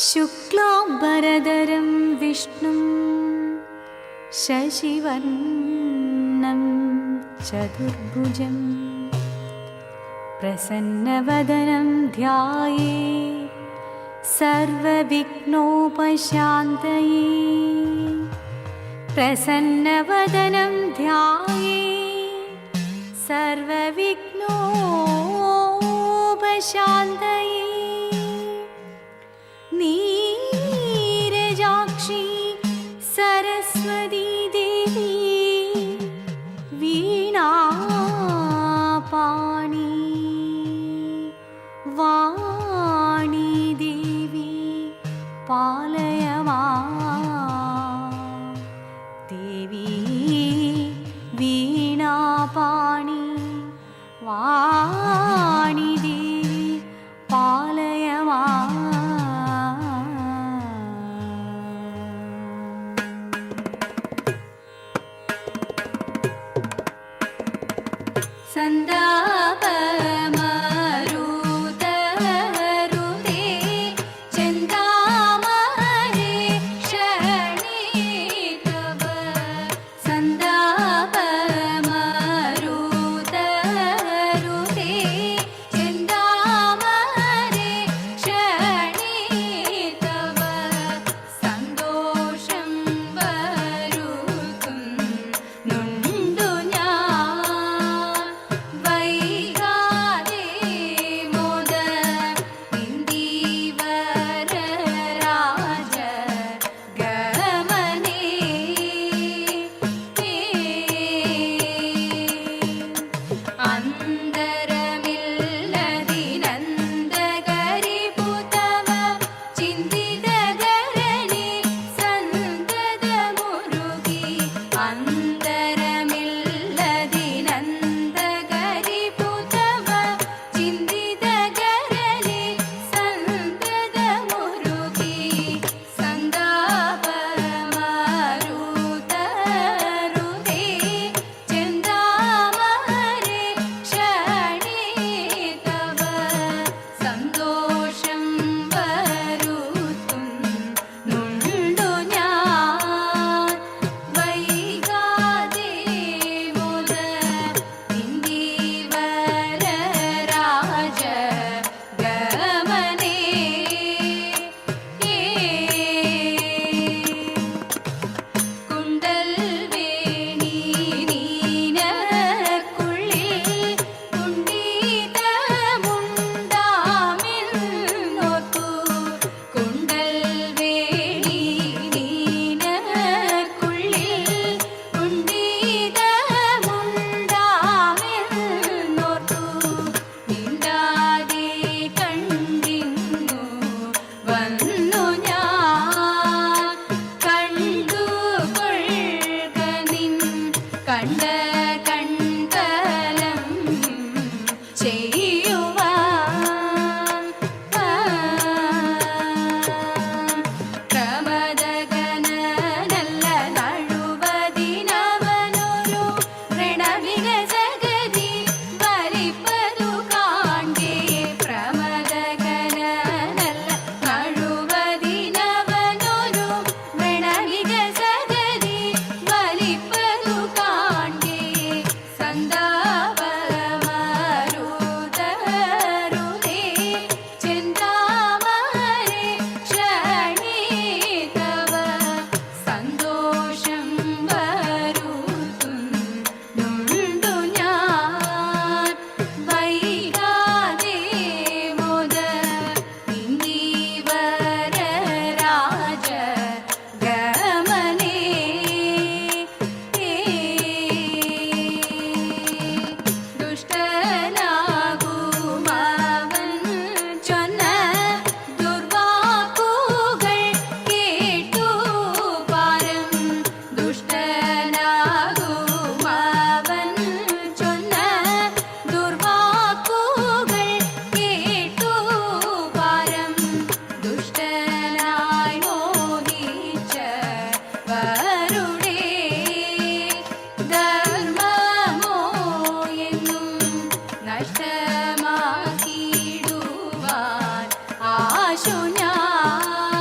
शुक्लाम्बरधरं विष्णुं शशिवर्णं चतुर्भुजं प्रसन्नवदनं ध्यायेत् सर्वविघ्नोपशान्तये। प्रसन्नवदनं ध्यायेत् सर्वविघ्नोपशान्तये। नीरजाक्षी सरस्वती देवी वीणापाणी वाणी देवी पालय मां। देवी वीणापाणी वाणी देवी पालय मां। सन्दापमरुतरुते चिन्तामणि शरणितव। सन्दापमरुतरुते चिन्तामणि शरणितव। सन्तोषं वरुतुं नुण्डु നഷ്ടമാക്കിടുവാൻ ആശു ഞാൻ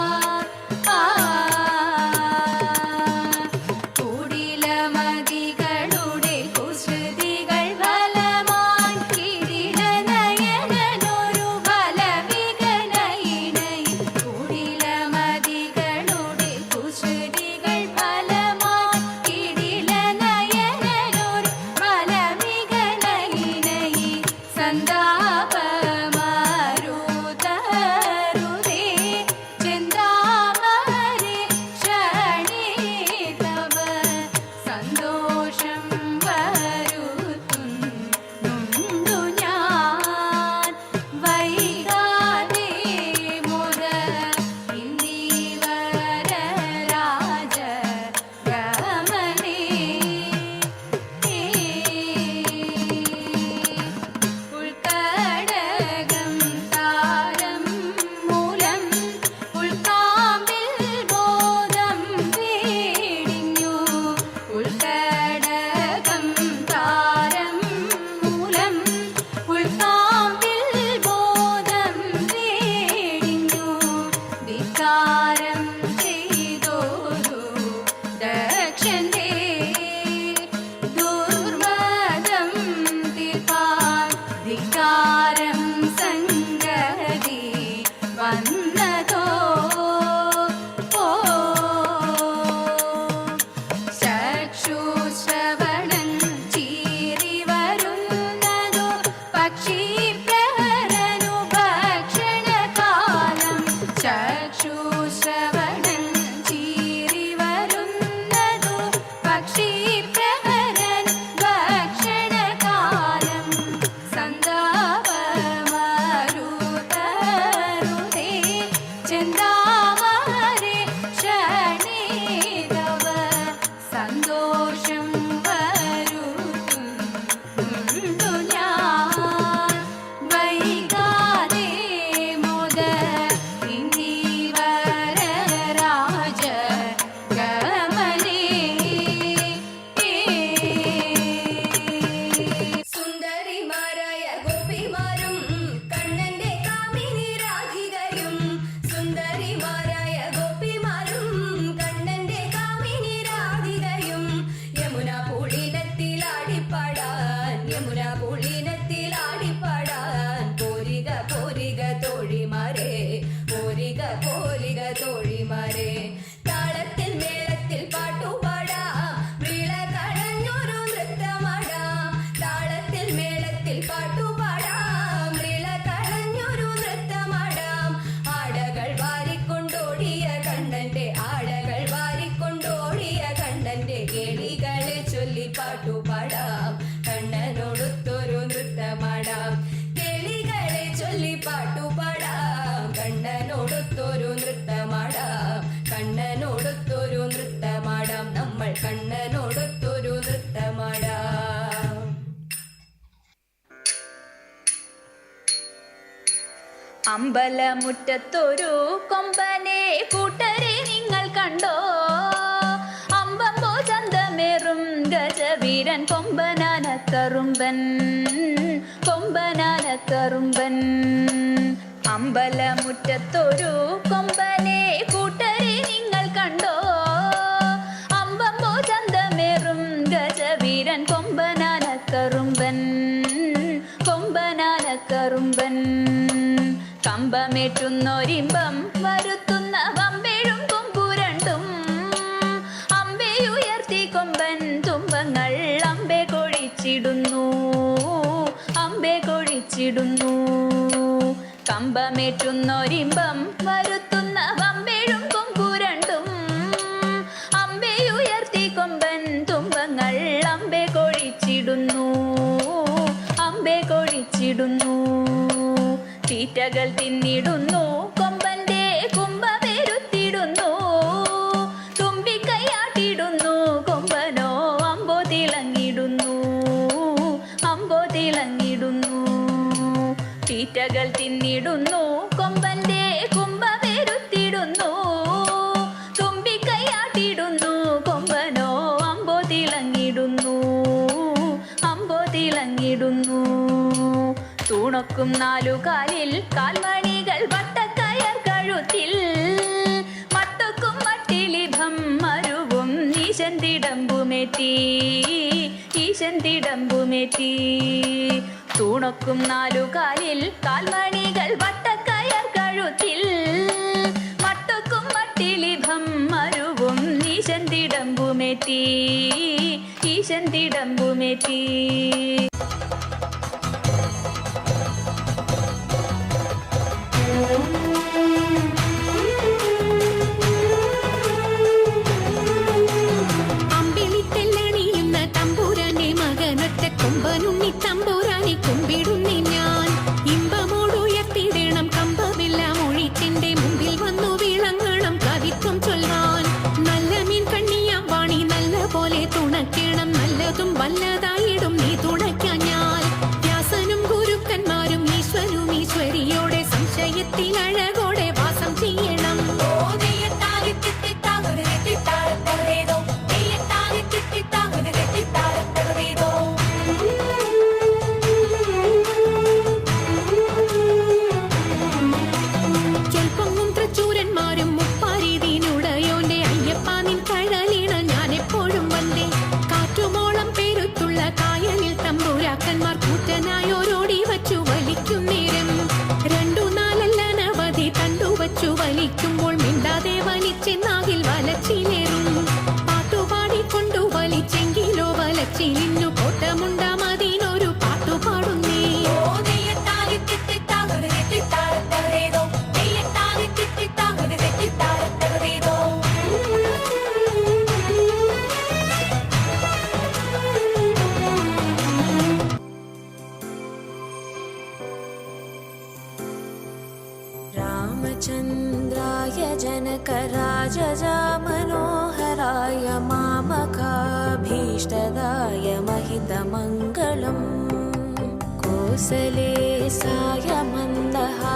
പാട്ടുപാടാം വിളകളഞ്ഞൊരു നൃത്തമാടാം ആടകൾ വാരിക്കൊണ്ടോടിയ കണ്ണന്റെ ആടകൾ വാരിക്കൊണ്ടോടിയ കണ്ണന്റെ കേളികളെ ചൊല്ലി പാട്ടുപാടാം കണ്ണനോടൊത്തൊരു നൃത്തമാടാം കേളികളെ ചൊല്ലി പാട്ടുപാടാം കണ്ണനോടൊത്തൊരു നൃത്തമാടാം കണ്ണനോടൊത്തൊരു നൃത്തമാടാം നമ്മൾ കണ്ണനോടൊത്തൊരു നൃത്തമാടാം. അമ്പലമുറ്റത്തൊരു കൊമ്പനെ കൂട്ടരെ നിങ്ങൾ കണ്ടോ അമ്പമ്പോ ചന്തമേറും ഗജവീരൻ കൊമ്പനാനക്കറുമ്പൻ കൊമ്പനാനക്കറുമ്പൻ അമ്പലമുറ്റത്തൊരു കൊമ്പനെ കൂട്ടരെ നിങ്ങൾ കണ്ടോ അമ്പമ്പോ ചന്തമേറും ഗജവീരൻ കൊമ്പനാനക്കറുമ്പൻ കൊമ്പനാനക്കറുമ്പൻ കമ്പമേറ്റുന്നൊരിമ്പം വരുത്തുന്ന വമ്പേഴും കൊമ്പുരണ്ടും അമ്പയുയർത്തി കൊമ്പൻ തുമ്പങ്ങൾ അമ്പെ കൊഴിച്ചിടുന്നു അമ്പെ കൊഴിച്ചിടുന്നു കമ്പമേറ്റുന്നൊരിമ്പം വരുത്തുന്ന വമ്പേഴും കൊമ്പുരണ്ടും അമ്പയുയർത്തി കൊമ്പൻ തുമ്പങ്ങൾ അമ്പെ കൊഴിച്ചിടുന്നു അമ്പെ കൊഴിച്ചിടുന്നു തീറ്റകൾ തിന്നിടുന്നു കൊമ്പന്റെ കുംഭമേരുത്തിടുന്നു തുമ്പിക്കൈയാട്ടിടുന്നു കൊമ്പനോ അമ്പോ തിളങ്ങിടുന്നു അമ്പോ തിളങ്ങിടുന്നു തീറ്റകൾ തിന്നിടുന്നു കൊമ്പന്റെ കുംഭമേരുത്തിടുന്നു തുമ്പിക്കൈയാട്ടിടുന്നു കൊമ്പനോ അമ്പോ തിളങ്ങിടുന്നു അമ്പോ തിളങ്ങിടുന്നു തൂണൊക്കും നാലുകാലിൽ കാൽമണികൾ വട്ടക്കയർ കഴുത്തിൽ മട്ടൊക്കും മട്ടിലിഭം മരുവും ഈശൻ തിടമ്പുമേറ്റി ഈശൻ തിടമ്പുമേറ്റി തൂണൊക്കും നാലുകാലിൽ കാൽമണികൾ വട്ടക്കയർ കഴുത്തിൽ മട്ടൊക്കും മട്ടിലിഭം മരുവും ഈശൻ തിടമ്പുമേറ്റി ഈശൻ തിടമ്പുമേറ്റി അമ്പിളിത്തെല്ലണിയുന്ന തമ്പൂരാന്റെ മകനൊറ്റ കൊമ്പനുണ്ണി തമ്പൂരാനെ കുമ്പിടുന്നി ഞാൻ ഇമ്പമോടുയർത്തിടണം കമ്പമെല്ലാം ഒഴിച്ചെന്റെ മുമ്പിൽ വന്നു വിളങ്ങണം കവിത്വം ചൊല്ലാൻ നല്ല മീൻ കണ്ണിയാം വാണി നല്ല പോലെ തുണയ്ക്കണം നല്ലതും വല്ലതായിടും നീ തുണയ്ക്കാൻ ഞാൻ വ്യാസനും ഗുരുക്കന്മാരും ഈശ്വരും ഈശ്വരിയോടെ സംശയത്തിൽ അഴകോടെ വാസം ചെയ്യണം. ചൊൽപ്പൊങ്ങും തൃച്ചൂരന്മാരും മുപ്പാരീതിനുടയോന്റെ അയ്യപ്പ നിൻ കഴലിണ ഞാൻ എപ്പോഴും വന്നേ കാറ്റുമോളം പേരുത്തുള്ള കായലിൽ തമ്പുരാക്കന്മാർ കൂറ്റനായോരോടി വച്ചു വലിക്കും നേരം രണ്ടു നാലല്ലനവധി തണ്ടുവച്ചു വലിക്കുമ്പോൾ മിണ്ടാതെ വലിച്ചെന്നാകിൽ വലച്ചിലേറും പാട്ടുപാടിക്കൊണ്ടു വലിച്ചെങ്കിലോ വലച്ചിലിന്നു കോട്ടമുണ്ടാമതിനൊരു പാട്ടുപാടുന്നേ. रामचन्द्राय जनकराजजा मनोहराय मामकाभीष्टदाय महितमङ्गलम् कोसलेशाय मन्दहासदासपोषणाय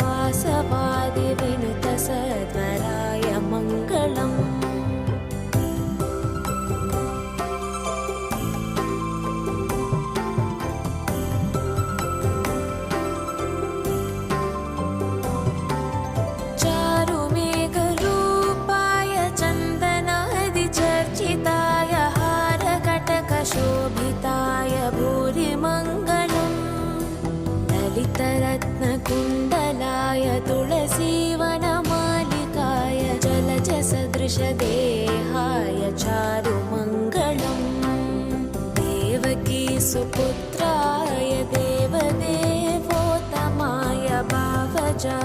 वासवादिविनुतसध्वराय मङ्गलम्. चारुमेघरूपाय चन्दनादिचर्चिताय हारकटकशोभिताय भूरिमङ्गलम् ललितरत्न पुत्राय देवदेवोत्तमाय भावजा